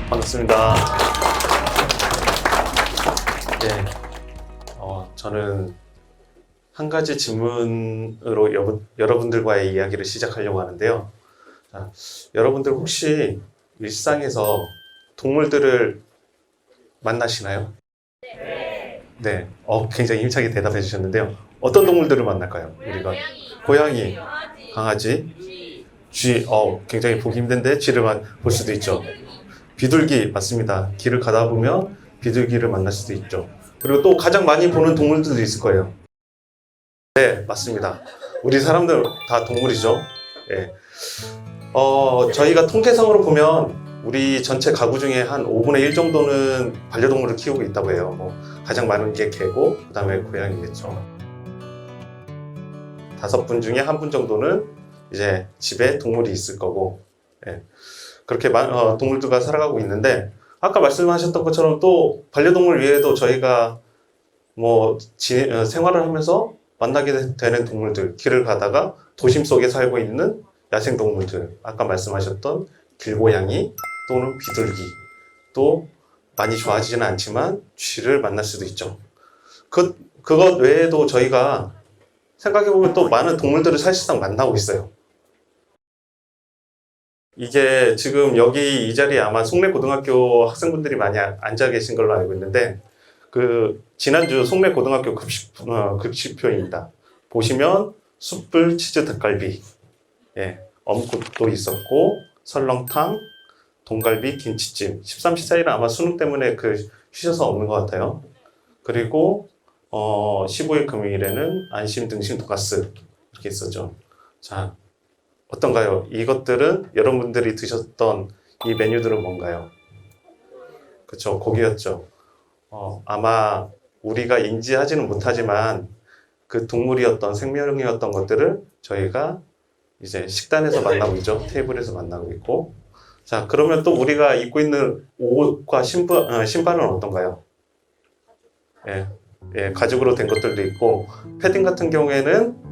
반갑습니다. 네, 저는 한 가지 질문으로 여러분들과의 이야기를 시작하려고 하는데요. 자, 여러분들 혹시 일상에서 동물들을 만나시나요? 네, 굉장히 힘차게 대답해 주셨는데요. 어떤 동물들을 만날까요? 우리가 고양이, 강아지, 쥐, 굉장히 보기 힘든데 쥐를 볼 수도 있죠. 비둘기 맞습니다. 길을 가다 보면 비둘기를 만날 수도 있죠. 그리고 또 가장 많이 보는 동물들도 있을 거예요. 네, 맞습니다. 우리 사람들 다 동물이죠. 예. 저희가 통계상으로 보면 우리 전체 가구 중에 한 5분의 1 정도는 반려동물을 키우고 있다고 해요. 가장 많은 게 개고, 그 다음에 고양이겠죠. 5분 중에 1분 정도는 이제 집에 동물이 있을 거고, 예. 그렇게 동물들과 살아가고 있는데, 아까 말씀하셨던 것처럼 또 반려동물 외에도 저희가 생활을 하면서 만나게 되는 동물들, 길을 가다가 도심 속에 살고 있는 야생동물들, 아까 말씀하셨던 길고양이 또는 비둘기, 또 많이 좋아하지는 않지만 쥐를 만날 수도 있죠. 그것 외에도 저희가 생각해보면 또 많은 동물들을 사실상 만나고 있어요. 이게 지금 여기 이 자리에 아마 송내고등학교 학생분들이 많이 앉아 계신 걸로 알고 있는데, 지난주 송내고등학교 급식표입니다. 보시면 숯불 치즈 닭갈비, 어묵국도 있었고, 설렁탕, 동갈비, 김치찜. 13, 14일은 아마 수능 때문에 쉬셔서 없는 것 같아요. 그리고 15일 금요일에는 안심 등심 돈가스 이렇게 있었죠. 자, 어떤가요? 이것들은 여러분들이 드셨던 이 메뉴들은 뭔가요? 그쵸, 고기였죠. 아마 우리가 인지하지는 못하지만 그 동물이었던 생명이었던 것들을 저희가 이제 식단에서 만나고 있죠. 테이블에서 만나고 있고. 자, 그러면 또 우리가 입고 있는 옷과 신발은 어떤가요? 가죽으로 된 것들도 있고, 패딩 같은 경우에는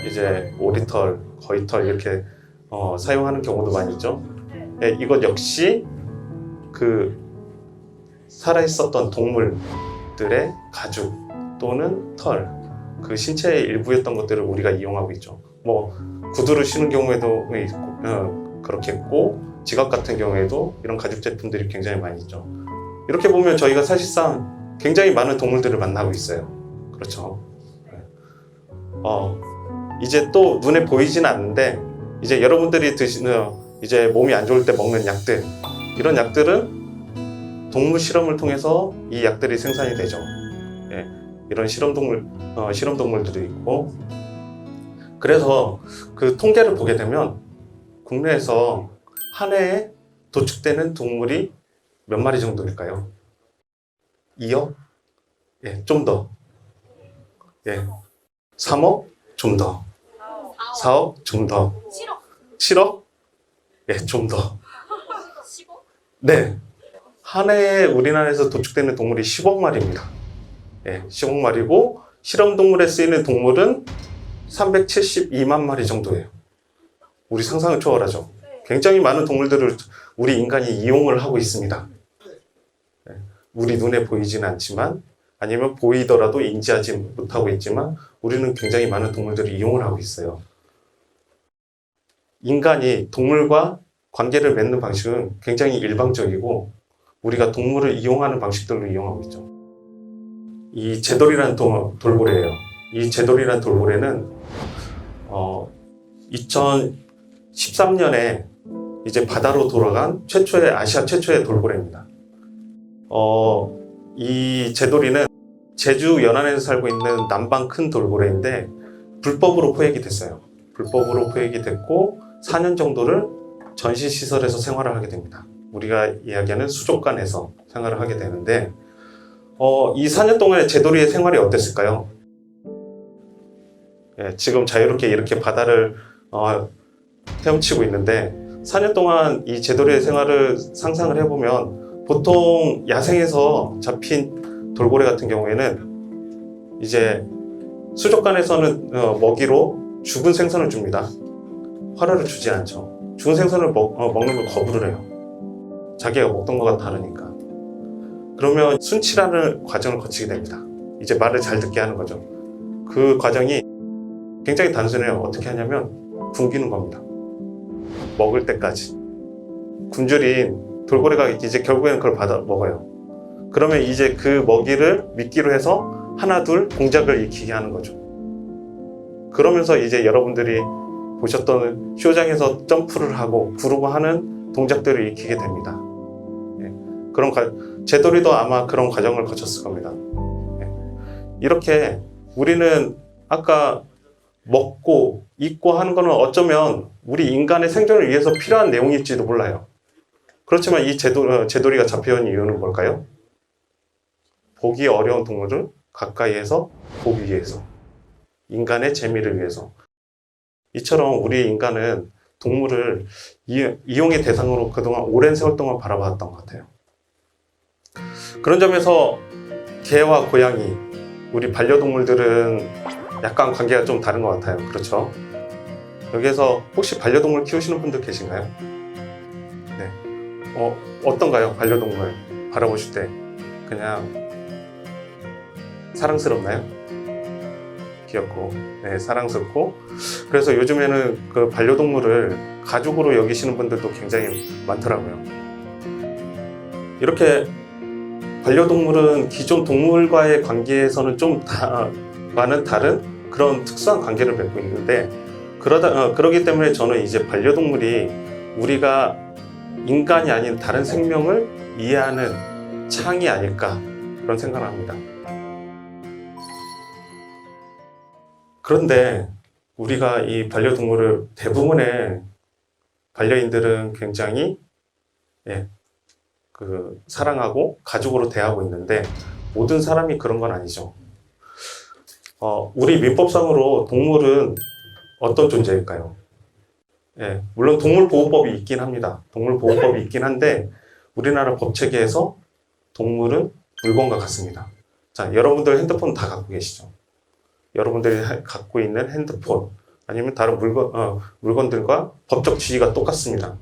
이제 오리털, 거위털 이렇게 사용하는 경우도 많이 있죠. 이것 역시 살아있었던 동물들의 가죽 또는 털, 신체의 일부였던 것들을 우리가 이용하고 있죠. 구두를 신는 경우에도 그렇겠고, 지갑 같은 경우에도 이런 가죽 제품들이 굉장히 많이 있죠. 이렇게 보면 저희가 사실상 굉장히 많은 동물들을 만나고 있어요. 그렇죠. 이제 또 눈에 보이지는 않는데, 이제 여러분들이 드시는, 이제 몸이 안 좋을 때 먹는 약들, 이런 약들은 동물 실험을 통해서 이 약들이 생산이 되죠. 이런 실험동물들도 있고. 그래서 그 통계를 보게 되면 국내에서 한 해에 도축되는 동물이 몇 마리 정도일까요? 2억? 좀 더. 3억? 좀 더. 4억? 좀 더. 7억? 좀 더. 10억? 네. 한 해에 우리나라에서 도축되는 동물이 10억 마리입니다. 10억 마리고, 실험동물에 쓰이는 동물은 372만 마리 정도예요. 우리 상상을 초월하죠. 굉장히 많은 동물들을 우리 인간이 이용을 하고 있습니다. 우리 눈에 보이지는 않지만, 아니면 보이더라도 인지하지 못하고 있지만, 우리는 굉장히 많은 동물들을 이용을 하고 있어요. 인간이 동물과 관계를 맺는 방식은 굉장히 일방적이고, 우리가 동물을 이용하는 방식들로 이용하고 있죠. 이 제돌이라는 돌고래예요. 이 제돌이라는 돌고래는 2013년에 이제 바다로 돌아간 아시아 최초의 돌고래입니다. 이 제돌이는 제주 연안에서 살고 있는 남방 큰 돌고래인데, 불법으로 포획이 됐어요. 불법으로 포획이 됐고 4년 정도를 전시시설에서 생활을 하게 됩니다. 우리가 이야기하는 수족관에서 생활을 하게 되는데, 이 4년 동안의 제돌이의 생활이 어땠을까요? 지금 자유롭게 이렇게 바다를 헤엄치고 있는데, 4년 동안 이 제돌이의 생활을 상상을 해보면, 보통 야생에서 잡힌 돌고래 같은 경우에는 이제 수족관에서는 먹이로 죽은 생선을 줍니다. 활어를 주지 않죠. 죽은 생선을 먹는 걸 거부를 해요. 자기가 먹던 거가 다르니까. 그러면 순치라는 과정을 거치게 됩니다. 이제 말을 잘 듣게 하는 거죠. 그 과정이 굉장히 단순해요. 어떻게 하냐면 굶기는 겁니다. 먹을 때까지. 굶주린 돌고래가 이제 결국에는 그걸 받아 먹어요. 그러면 이제 그 먹이를 미끼로 해서 하나 둘 동작을 익히게 하는 거죠. 그러면서 이제 여러분들이 보셨던 쇼장에서 점프를 하고 구르고 하는 동작들을 익히게 됩니다. 그런 제돌이도 아마 그런 과정을 거쳤을 겁니다. 이렇게 우리는 아까 먹고 입고 하는 거는 어쩌면 우리 인간의 생존을 위해서 필요한 내용일지도 몰라요. 그렇지만 이 제돌이가 잡혀온 이유는 뭘까요? 보기 어려운 동물을 가까이에서 보기 위해서, 인간의 재미를 위해서. 이처럼 우리 인간은 동물을 이용의 대상으로 그동안 오랜 세월 동안 바라봤던 것 같아요. 그런 점에서 개와 고양이, 우리 반려동물들은 약간 관계가 좀 다른 것 같아요. 그렇죠? 여기에서 혹시 반려동물 키우시는 분들 계신가요? 네. 어떤가요? 반려동물 바라보실 때 그냥 사랑스럽나요? 귀엽고, 네, 사랑스럽고. 그래서 요즘에는 그 반려동물을 가족으로 여기시는 분들도 굉장히 많더라고요. 이렇게 반려동물은 기존 동물과의 관계에서는 많은 다른 그런 특수한 관계를 맺고 있는데, 그러기 때문에 저는 이제 반려동물이 우리가 인간이 아닌 다른 생명을 이해하는 창이 아닐까 그런 생각을 합니다. 그런데 우리가 이 반려동물을 대부분의 반려인들은 굉장히 사랑하고 가족으로 대하고 있는데 모든 사람이 그런 건 아니죠. 우리 민법상으로 동물은 어떤 존재일까요? 물론 동물보호법이 있긴 합니다. 동물보호법이 있긴 한데 우리나라 법체계에서 동물은 물건과 같습니다. 자, 여러분들 핸드폰 다 갖고 계시죠? 여러분들이 갖고 있는 핸드폰 아니면 다른 물건들과 법적 지위가 똑같습니다.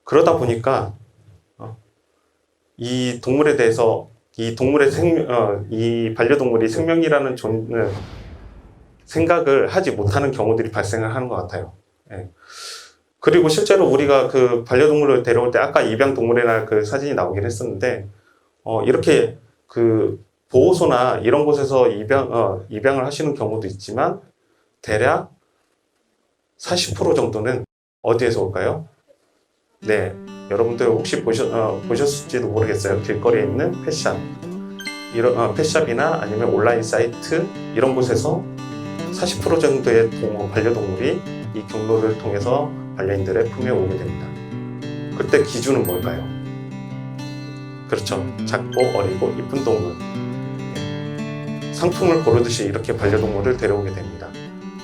그러다 보니까 이 동물에 대해서 이 반려동물이 생명이라는 생각을 하지 못하는 경우들이 발생을 하는 것 같아요. 그리고 실제로 우리가 그 반려동물을 데려올 때 아까 입양동물의 날 그 사진이 나오긴 했었는데 이렇게 그 보호소나 이런 곳에서 입양을 하시는 경우도 있지만 대략 40% 정도는 어디에서 올까요? 네, 여러분들 혹시 보셨을지도 모르겠어요. 길거리에 있는 펫샵, 펫샵이나 아니면 온라인 사이트 이런 곳에서 40% 정도의 반려동물이 이 경로를 통해서 반려인들의 품에 오게 됩니다. 그때 기준은 뭘까요? 그렇죠. 작고 어리고 이쁜 동물. 상품을 고르듯이 이렇게 반려동물을 데려오게 됩니다.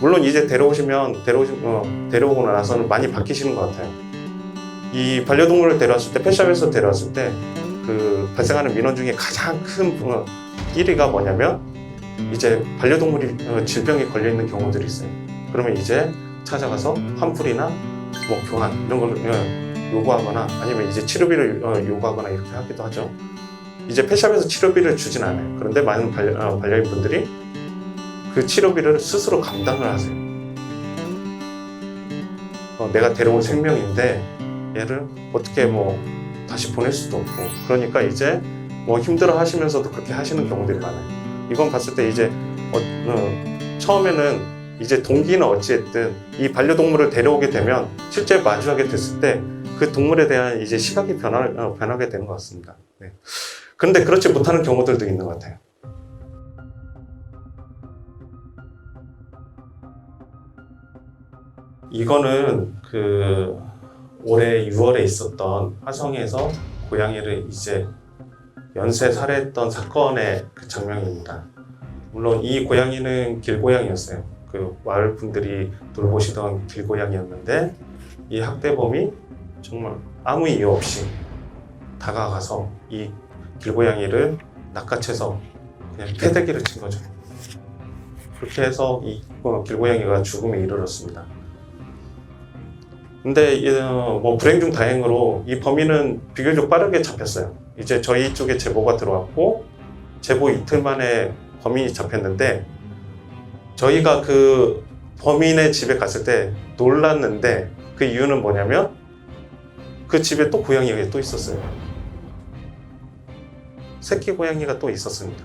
물론 이제 데려오고 나서는 많이 바뀌시는 것 같아요. 이 반려동물을 데려왔을 때, 펫샵에서 데려왔을 때 그 발생하는 민원 중에 가장 큰 1위가 뭐냐면 이제 반려동물이 질병에 걸려 있는 경우들이 있어요. 그러면 이제 찾아가서 환불이나 뭐 교환 이런 걸 요구하거나 아니면 이제 치료비를 요구하거나 이렇게 하기도 하죠. 이제 펫샵에서 치료비를 주진 않아요. 그런데 많은 반려인분들이 그 치료비를 스스로 감당을 하세요. 내가 데려온 생명인데 얘를 어떻게 다시 보낼 수도 없고, 그러니까 이제 힘들어 하시면서도 그렇게 하시는 경우들이 많아요. 이건 봤을 때 이제 처음에는 이제 동기는 어찌됐든 이 반려동물을 데려오게 되면 실제 마주하게 됐을 때 그 동물에 대한 이제 시각이 변하게 되는 것 같습니다. 네. 그런데 그렇지 못하는 경우들도 있는 것 같아요. 이거는 올해 6월에 있었던 화성에서 고양이를 이제 연쇄 살해했던 사건의 그 장면입니다. 물론 이 고양이는 길고양이였어요. 그 마을 분들이 돌보시던 길고양이였는데 이 학대범이 정말 아무 이유 없이 다가가서 이 길고양이를 낚아채서 그냥 패대기를 친 거죠. 그렇게 해서 이 길고양이가 죽음에 이르렀습니다. 근데 뭐 불행 중 다행으로 이 범인은 비교적 빠르게 잡혔어요. 이제 저희 쪽에 제보가 들어왔고 제보 이틀 만에 범인이 잡혔는데 저희가 그 범인의 집에 갔을 때 놀랐는데 그 이유는 뭐냐면 그 집에 또 고양이가 또 있었어요. 새끼 고양이가 또 있었습니다.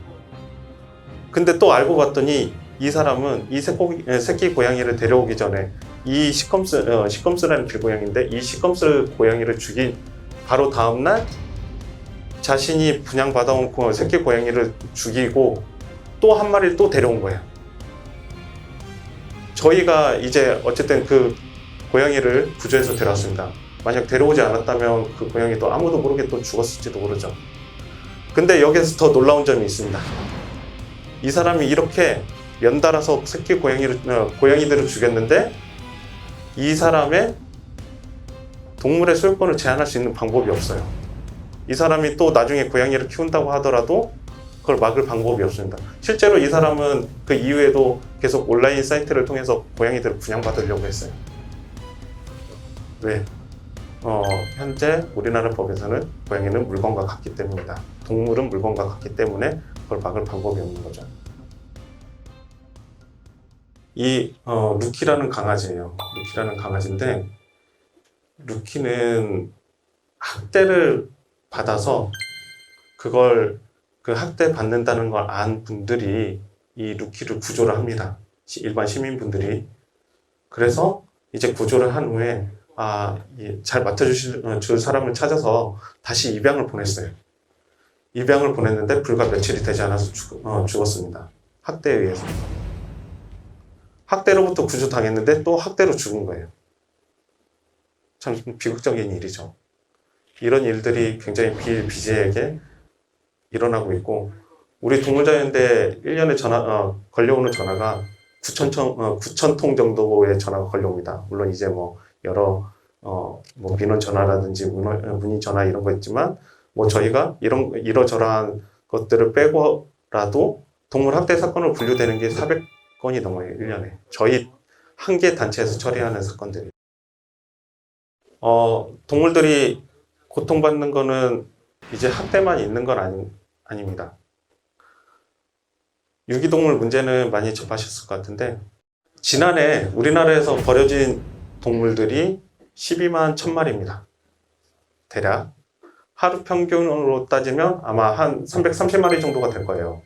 근데 또 알고 봤더니 이 사람은 이 새끼 고양이를 데려오기 전에 이 시컴스라는 길고양이인데 이 시컴스 고양이를 죽인 바로 다음날 자신이 분양받아온 새끼 고양이를 죽이고 또 한 마리를 또 데려온 거예요. 저희가 이제 어쨌든 그 고양이를 구조해서 데려왔습니다. 만약 데려오지 않았다면 그 고양이도 아무도 모르게 또 죽었을지도 모르죠. 근데 여기서 더 놀라운 점이 있습니다. 이 사람이 이렇게 연달아서 새끼 고양이들을 죽였는데 이 사람의 동물의 소유권을 제한할 수 있는 방법이 없어요. 이 사람이 또 나중에 고양이를 키운다고 하더라도 그걸 막을 방법이 없습니다. 실제로 이 사람은 그 이후에도 계속 온라인 사이트를 통해서 고양이들을 분양받으려고 했어요. 왜? 현재 우리나라 법에서는 고양이는 물건과 같기 때문이다. 동물은 물건과 같기 때문에 그걸 막을 방법이 없는 거죠. 이 루키라는 강아지예요. 루키라는 강아지인데 루키는 학대를 받아서 그걸 그 학대 받는다는 걸 안 분들이 이 루키를 구조를 합니다. 일반 시민분들이. 그래서 이제 구조를 한 후에 잘 맡아줄 사람을 찾아서 다시 입양을 보냈어요. 입양을 보냈는데 불과 며칠이 되지 않아서 죽었습니다. 학대에 의해서. 학대로부터 구조당했는데 또 학대로 죽은 거예요. 참 비극적인 일이죠. 이런 일들이 굉장히 비일비재하게 일어나고 있고 우리 동물자연대 1년에 걸려오는 전화가 9,000통 정도의 전화가 걸려옵니다. 물론 이제 뭐 여러 뭐 민원 전화라든지 문의 전화 이런 거 있지만 뭐 저희가 이러저러한 것들을 빼고라도 동물 학대 사건으로 분류되는 게 400건이 넘어요. 1년에. 저희 한 개 단체에서 처리하는 사건들이. 동물들이 고통받는 거는 이제 학대만 있는 건 아닙니다. 유기동물 문제는 많이 접하셨을 것 같은데 지난해 우리나라에서 버려진 동물들이 12만 1,000마리입니다. 대략 하루 평균으로 따지면 아마 한 330마리 정도가 될 거예요.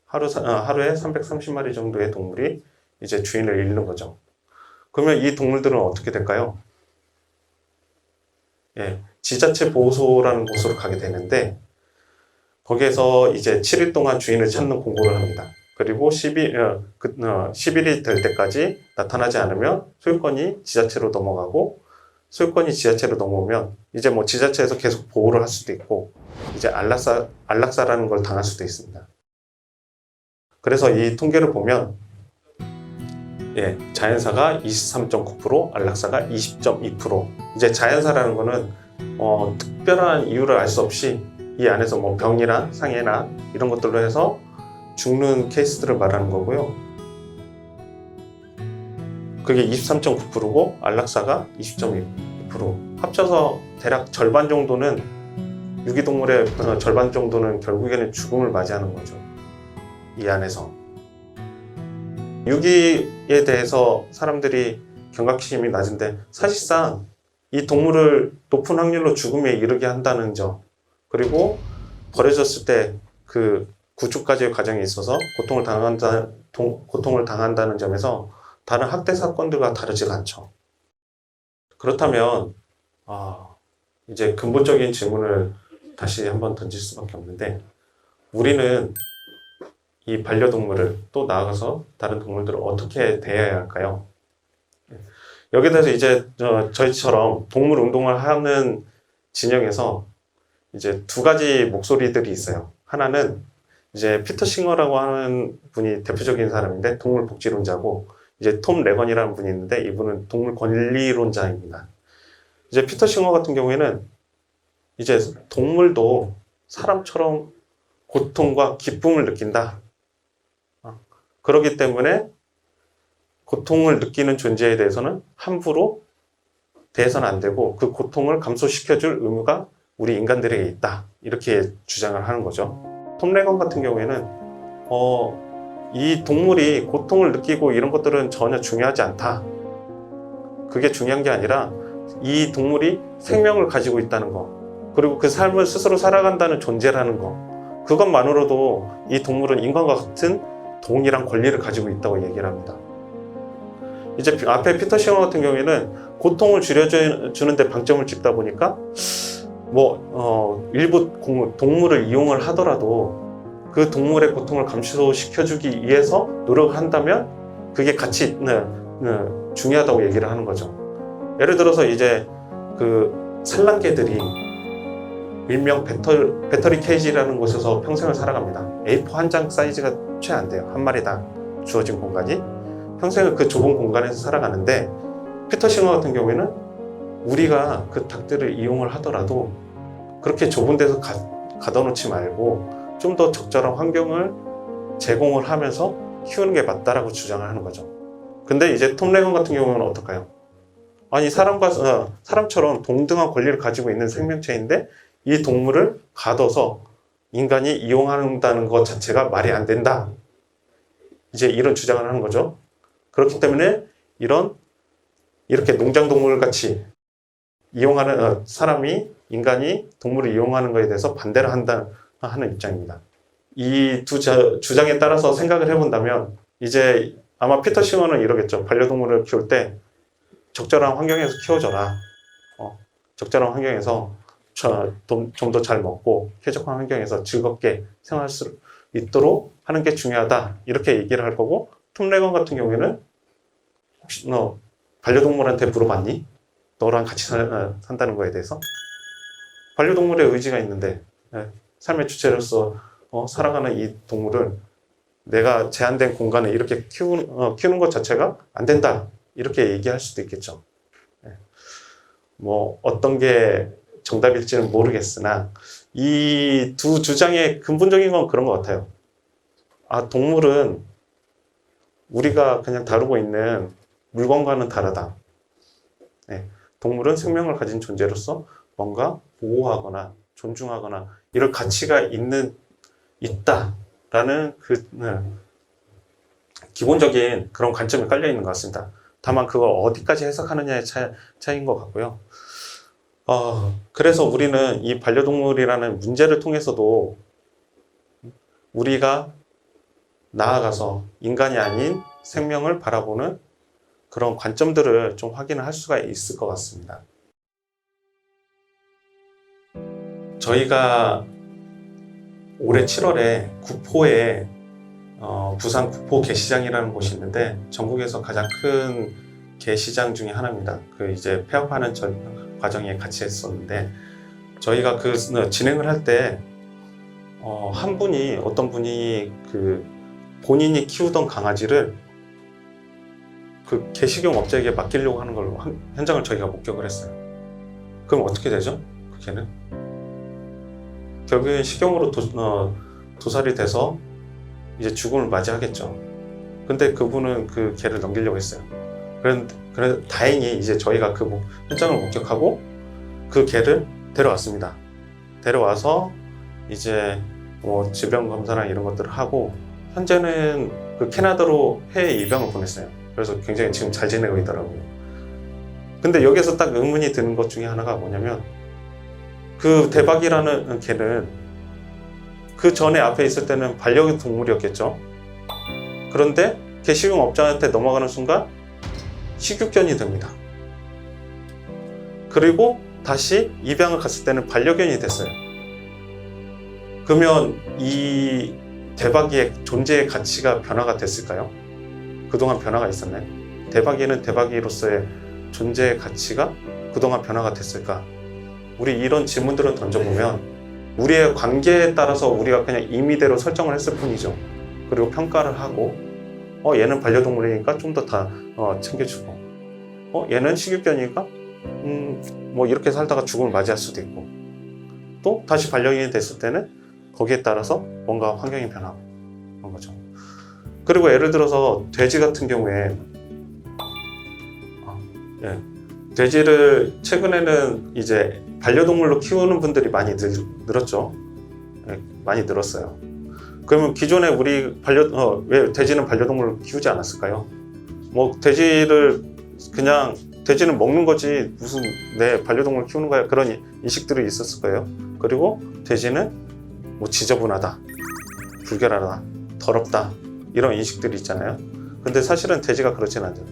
하루에 330마리 정도의 동물이 이제 주인을 잃는 거죠. 그러면 이 동물들은 어떻게 될까요? 지자체 보호소라는 곳으로 가게 되는데 거기에서 이제 7일 동안 주인을 찾는 공고를 합니다. 그리고 10일이 될 때까지 나타나지 않으면 소유권이 지자체로 넘어가고 소유권이 지자체로 넘어오면 이제 뭐 지자체에서 계속 보호를 할 수도 있고 이제 안락사라는 걸 당할 수도 있습니다. 그래서 이 통계를 보면 자연사가 23.9%, 안락사가 20.2%. 이제 자연사라는 거는 특별한 이유를 알 수 없이 이 안에서 뭐 병이나 상해나 이런 것들로 해서 죽는 케이스들을 말하는 거고요. 그게 23.9%고 안락사가 20.2%. 합쳐서 대략 절반 정도는 유기동물의 절반 정도는 결국에는 죽음을 맞이하는 거죠. 이 안에서. 유기에 대해서 사람들이 경각심이 낮은데 사실상 이 동물을 높은 확률로 죽음에 이르게 한다는 점 그리고 버려졌을 때 그 구조까지의 과정에 있어서 고통을 당한다는 점에서 다른 학대 사건들과 다르지가 않죠. 그렇다면 이제 근본적인 질문을 다시 한번 던질 수밖에 없는데 우리는 이 반려동물을 또 나아가서 다른 동물들을 어떻게 대해야 할까요? 여기에 대해서 이제 저희처럼 동물 운동을 하는 진영에서 이제 두 가지 목소리들이 있어요. 하나는 이제 피터 싱어라고 하는 분이 대표적인 사람인데 동물 복지론자고 이제 톰 레건이라는 분이 있는데 이분은 동물 권리론자입니다. 이제 피터 싱어 같은 경우에는 이제 동물도 사람처럼 고통과 기쁨을 느낀다. 그렇기 때문에 고통을 느끼는 존재에 대해서는 함부로 대해서는 안 되고 그 고통을 감소시켜줄 의무가 우리 인간들에게 있다. 이렇게 주장을 하는 거죠. 톰 레건 같은 경우에는 이 동물이 고통을 느끼고 이런 것들은 전혀 중요하지 않다. 그게 중요한 게 아니라 이 동물이 생명을 가지고 있다는 거, 그리고 그 삶을 스스로 살아간다는 존재라는 거, 그것만으로도 이 동물은 인간과 같은 동일한 권리를 가지고 있다고 얘기를 합니다. 이제 앞에 피터 시거 같은 경우에는 고통을 줄여주는데 방점을 찍다 보니까 일부 동물을 이용을 하더라도 그 동물의 고통을 감소시켜주기 위해서 노력을 한다면 그게 같이 중요하다고 얘기를 하는 거죠. 예를 들어서 이제 그 산란개들이 일명 배터리 케이지라는 곳에서 평생을 살아갑니다. A4 한 장 사이즈가 채 안 돼요. 한 마리당 주어진 공간이. 평생을 그 좁은 공간에서 살아가는데, 피터 싱어 같은 경우에는 우리가 그 닭들을 이용을 하더라도 그렇게 좁은 데서 가둬놓지 말고 좀 더 적절한 환경을 제공을 하면서 키우는 게 맞다라고 주장을 하는 거죠. 근데 이제 톰 레건 같은 경우는 어떨까요? 아니, 사람처럼 동등한 권리를 가지고 있는 생명체인데 이 동물을 가둬서 인간이 이용한다는 것 자체가 말이 안 된다. 이제 이런 주장을 하는 거죠. 그렇기 때문에 이렇게 농장동물 같이 이용하는 사람이, 인간이 동물을 이용하는 것에 대해서 반대를 하는 입장입니다. 이 두 주장에 따라서 생각을 해본다면 이제 아마 피터 싱어는 이러겠죠. 반려동물을 키울 때 적절한 환경에서 키워줘라. 적절한 환경에서 좀 더 잘 먹고 쾌적한 환경에서 즐겁게 생활할 수 있도록 하는 게 중요하다. 이렇게 얘기를 할 거고, 톰 레건 같은 경우에는 혹시 너 반려동물한테 물어봤니? 너랑 같이 산다는 거에 대해서? 반려동물의 의지가 있는데 삶의 주체로서 살아가는 이 동물을 내가 제한된 공간에 이렇게 키우는 것 자체가 안 된다. 이렇게 얘기할 수도 있겠죠. 어떤 게 정답일지는 모르겠으나 이 두 주장의 근본적인 건 그런 것 같아요. 동물은 우리가 그냥 다루고 있는 물건과는 다르다. 동물은 생명을 가진 존재로서 뭔가 보호하거나 존중하거나 이럴 가치가 있다라는 기본적인 그런 관점이 깔려 있는 것 같습니다. 다만 그걸 어디까지 해석하느냐의 차이인 것 같고요. 그래서 우리는 이 반려동물이라는 문제를 통해서도 우리가 나아가서 인간이 아닌 생명을 바라보는 그런 관점들을 좀 확인을 할 수가 있을 것 같습니다. 저희가 올해 7월에 구포에 부산 구포 게시장이라는 곳이 있는데 전국에서 가장 큰 게시장 중에 하나입니다. 이제 폐업하는 과정에 같이 했었는데, 저희가 진행을 할 때 어떤 분이 본인이 키우던 강아지를 게시경 업자에게 맡기려고 하는 걸로 현장을 저희가 목격을 했어요. 그럼 어떻게 되죠? 걔는 결국엔 식용으로 도살이 돼서 이제 죽음을 맞이하겠죠. 근데 그분은 그 개를 넘기려고 했어요. 그래서 다행히 이제 저희가 현장을 목격하고 그 개를 데려왔습니다. 데려와서 이제 질병 검사나 이런 것들을 하고, 현재는 캐나다로 해외 입양을 보냈어요. 그래서 굉장히 지금 잘 지내고 있더라고요. 근데 여기서 딱 의문이 드는 것 중에 하나가 뭐냐면, 대박이라는 개는 그 전에 앞에 있을 때는 반려동물이었겠죠. 그런데 개식용 업자한테 넘어가는 순간 식육견이 됩니다. 그리고 다시 입양을 갔을 때는 반려견이 됐어요. 그러면 이 대박이의 존재의 가치가 변화가 됐을까요? 그동안 변화가 있었나요? 대박이는 대박이로서의 존재의 가치가 그동안 변화가 됐을까? 우리 이런 질문들을 던져보면 우리의 관계에 따라서 우리가 그냥 임의대로 설정을 했을 뿐이죠. 그리고 평가를 하고 얘는 반려동물이니까 좀 더 챙겨주고, 얘는 식육견이니까 이렇게 살다가 죽음을 맞이할 수도 있고, 또 다시 반려견이 됐을 때는 거기에 따라서 뭔가 환경이 변하고 그런 거죠. 그리고 예를 들어서 돼지 같은 경우에 돼지를 최근에는 이제 반려동물로 키우는 분들이 많이 늘었죠. 네, 많이 늘었어요. 그러면 기존에 우리 왜 돼지는 반려동물로 키우지 않았을까요? 뭐 돼지를 그냥 돼지는 먹는 거지 무슨 내 반려동물 키우는 거야 그런 인식들이 있었을 거예요. 그리고 돼지는 뭐 지저분하다, 불결하다, 더럽다 이런 인식들이 있잖아요. 근데 사실은 돼지가 그렇진 않죠.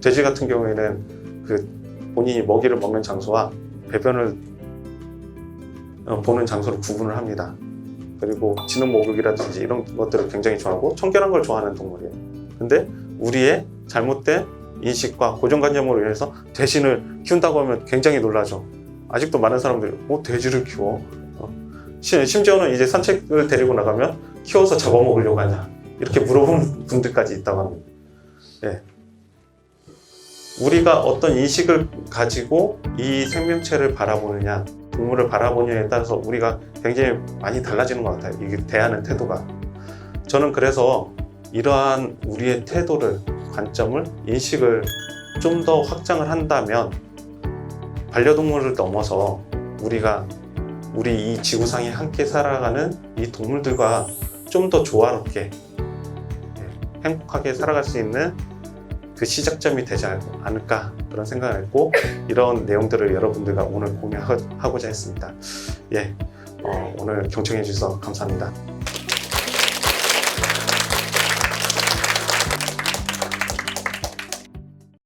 돼지 같은 경우에는 그 본인이 먹이를 먹는 장소와 배변을 보는 장소를 구분을 합니다. 그리고 지능 목욕이라든지 이런 것들을 굉장히 좋아하고 청결한 걸 좋아하는 동물이에요. 근데 우리의 잘못된 인식과 고정관념으로 인해서 돼지를 키운다고 하면 굉장히 놀라죠. 아직도 많은 사람들이 돼지를 키워? 심지어는 이제 산책을 데리고 나가면 키워서 잡아먹으려고 하냐 이렇게 물어보는 분들까지 있다고 합니다. 예. 우리가 어떤 인식을 가지고 이 생명체를 바라보느냐 동물을 바라보느냐에 따라서 우리가 굉장히 많이 달라지는 것 같아요. 이게 대하는 태도가. 저는 그래서 이러한 우리의 태도를 관점을 인식을 좀 더 확장을 한다면 반려동물을 넘어서 우리 이 지구상에 함께 살아가는 이 동물들과 좀 더 조화롭게 행복하게 살아갈 수 있는 그 시작점이 되지 않을까 그런 생각을 했고 이런 내용들을 여러분들과 오늘 공유하고자 했습니다. 예, 오늘 경청해 주셔서 감사합니다.